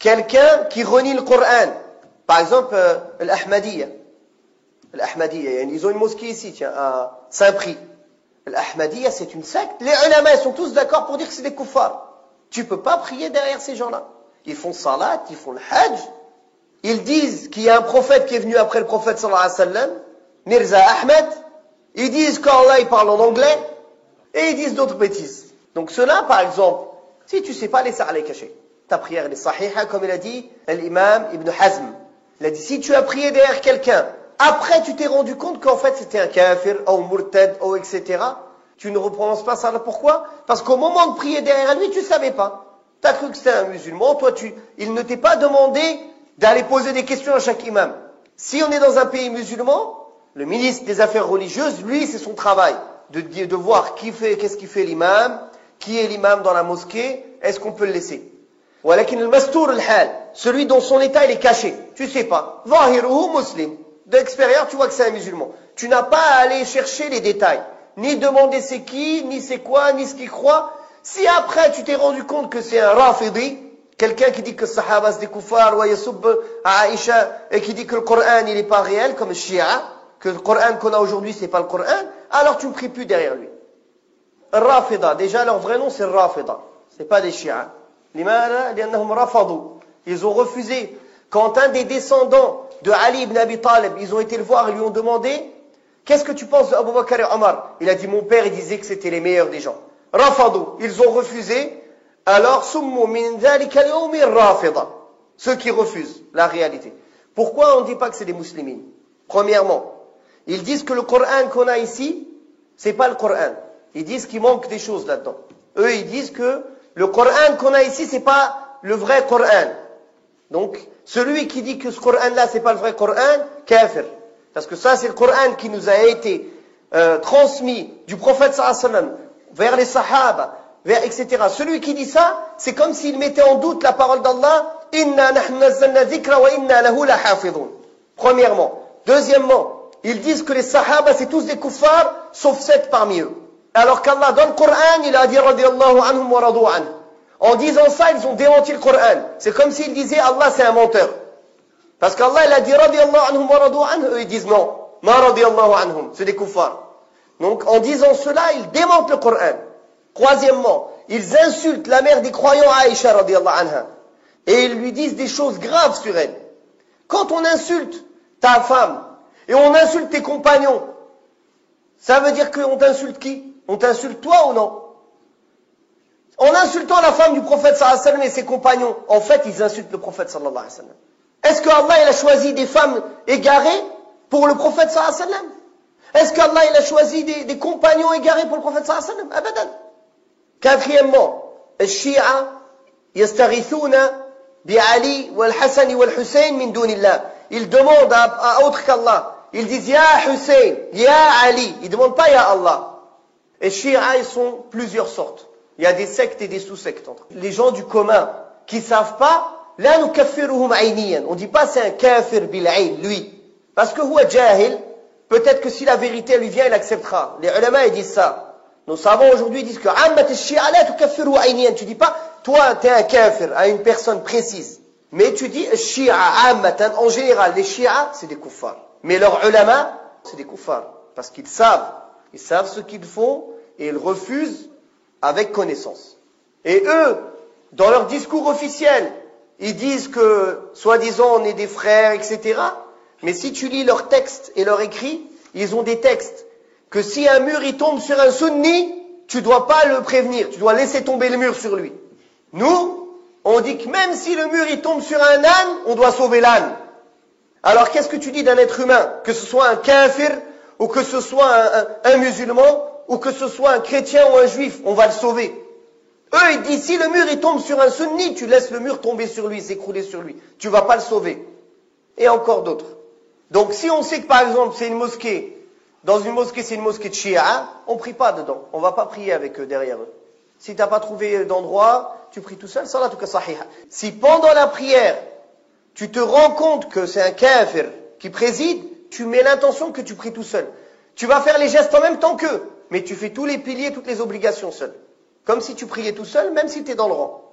quelqu'un qui renie le Coran. Par exemple, l'Ahmadiyya. L'Ahmadiyya, ils ont une mosquée ici, tiens, à Saint-Prix. L'Ahmadiyya, c'est une secte. Les ulama, ils sont tous d'accord pour dire que c'est des kuffars. Tu peux pas prier derrière ces gens-là. Ils font salat, ils font le hajj. Ils disent qu'il y a un prophète qui est venu après le prophète sallallahu alayhi wa sallam, Mirza Ahmed. Ils disent qu'Allah il parle en anglais. Et ils disent d'autres bêtises. Donc cela, par exemple, si tu sais pas, laisse aller cacher. Ta prière elle est sahiha, comme il a dit l'imam Ibn Hazm. Il a dit, si tu as prié derrière quelqu'un, après tu t'es rendu compte qu'en fait c'était un kafir, ou murtad, ou etc. Tu ne reprononces pas ça. Pourquoi? Parce qu'au moment de prier derrière lui, tu ne savais pas. Tu as cru que c'était un musulman. Toi, il ne t'est pas demandé d'aller poser des questions à chaque imam. Si on est dans un pays musulman, le ministre des Affaires religieuses, lui, c'est son travail. De voir qu'est-ce qu'il fait l'imam, qui est l'imam dans la mosquée, est-ce qu'on peut le laisser. Walakin al-mastour al-hal, celui dont son état il est caché, tu sais pas. Zahiruhu muslim. De l'extérieur, tu vois que c'est un musulman. Tu n'as pas à aller chercher les détails. Ni demander c'est qui, ni c'est quoi, ni ce qu'il croit. Si après tu t'es rendu compte que c'est un rafidi, quelqu'un qui dit que Sahaba c'est des kuffars, ou yasub à Aïcha, et qui dit que le Coran il n'est pas réel, comme le Shia, que le Coran qu'on a aujourd'hui c'est pas le Coran, alors tu ne pries plus derrière lui. Rafida, déjà leur vrai nom c'est Rafida, c'est pas des Shia. Ils ont refusé. Quand un des descendants de Ali ibn Abi Talib, ils ont été le voir et lui ont demandé, qu'est-ce que tu penses d'Abu Bakr et Omar? Il a dit, mon père, il disait que c'était les meilleurs des gens. Rafadou, ils ont refusé. Alors, summu min dhalika al-yawmi rafida. Ceux qui refusent la réalité. Pourquoi on ne dit pas que c'est des musulmans? Premièrement, ils disent que le Coran qu'on a ici, c'est pas le Coran. Ils disent qu'il manque des choses là-dedans. Eux, ils disent que le Coran qu'on a ici, c'est pas le vrai Coran. Donc, celui qui dit que ce Coran-là, c'est pas le vrai Coran, kafir. Parce que ça, c'est le Coran qui nous a été transmis du prophète sallallahu alayhi wa sallam vers les sahaba, etc. Celui qui dit ça, c'est comme s'il mettait en doute la parole d'Allah. Inna nahnu nazzalna dhikra wa inna lahu lahafidhun. Premièrement. Deuxièmement, ils disent que les sahaba, c'est tous des kuffars, sauf 7 parmi eux. Alors qu'Allah, dans le Coran, il a dit radiyallahu anhum wa radu anhu. En disant ça, ils ont démenti le Coran. C'est comme s'ils disaient Allah, c'est un menteur. Parce qu'Allah, il a dit radiyallahu anhum wa radu anhu. Eux, ils disent non. Ma radiyallahu anhum. C'est des kuffars. Donc, en disant cela, ils démentent le Coran. Troisièmement, ils insultent la mère des croyants Aïcha radiyallahu anha. Et ils lui disent des choses graves sur elle. Quand on insulte ta femme et on insulte tes compagnons, ça veut dire qu'on t'insulte qui? On t'insulte toi ou non? En insultant la femme du prophète sallallahu alayhi wa sallam et ses compagnons, en fait, ils insultent le prophète sallallahu alayhi wa sallam. Est-ce qu'Allah il a choisi des femmes égarées pour le prophète sallallahu alayhi wa sallam? Est-ce qu'Allah il a choisi des compagnons égarés pour le prophète sallallahu alayhi wa sallam? Abadan. Quatrièmement, les Shia yastaghithuna bi Ali wal Hassan wal Hussein min dunillah. Ils demandent à autre qu'Allah. Ils disent Ya Hussein, Ya Ali. Ils ne demandent pas Ya Allah. Et Shia, ils sont plusieurs sortes. Il y a des sectes et des sous-sectes entre les gens du commun qui ne savent pas. Là, nous kaffiruhum ayniyan. On ne dit pas c'est un kafir bil-ayn, lui. Parce que huwa jahil, peut-être que si la vérité lui vient, il acceptera. Les ulama, ils disent ça. Nos savants aujourd'hui disent que ammat al-shi'a la tukaffiruhu ayniyan. Tu dis pas, toi, tu es un kafir à une personne précise. Mais tu dis, shi'a ammatan, en général, les shi'a, c'est des kuffars. Mais leurs ulama, c'est des kuffars. Parce qu'ils savent ce qu'ils font et ils refusent avec connaissance. Et eux, dans leur discours officiel, ils disent que, soi-disant, on est des frères, etc. Mais si tu lis leurs textes et leurs écrits, ils ont des textes que si un mur il tombe sur un sunni, tu dois pas le prévenir, tu dois laisser tomber le mur sur lui. Nous, on dit que même si le mur il tombe sur un âne, on doit sauver l'âne. Alors qu'est-ce que tu dis d'un être humain? Que ce soit un kafir, ou que ce soit un musulman, ou que ce soit un chrétien ou un juif, on va le sauver. Eux, ils disent, si le mur il tombe sur un sunni, tu laisses le mur tomber sur lui, s'écrouler sur lui. Tu vas pas le sauver. Et encore d'autres. Donc si on sait que par exemple c'est une mosquée, dans une mosquée c'est une mosquée de Shia, on prie pas dedans. On va pas prier avec eux, derrière eux. Si t'as pas trouvé d'endroit, tu pries tout seul, salatuka sahiha. Si pendant la prière, tu te rends compte que c'est un kafir qui préside, tu mets l'intention que tu pries tout seul. Tu vas faire les gestes en même temps qu'eux, mais tu fais tous les piliers, toutes les obligations seul. Comme si tu priais tout seul, même si tu es dans le rang.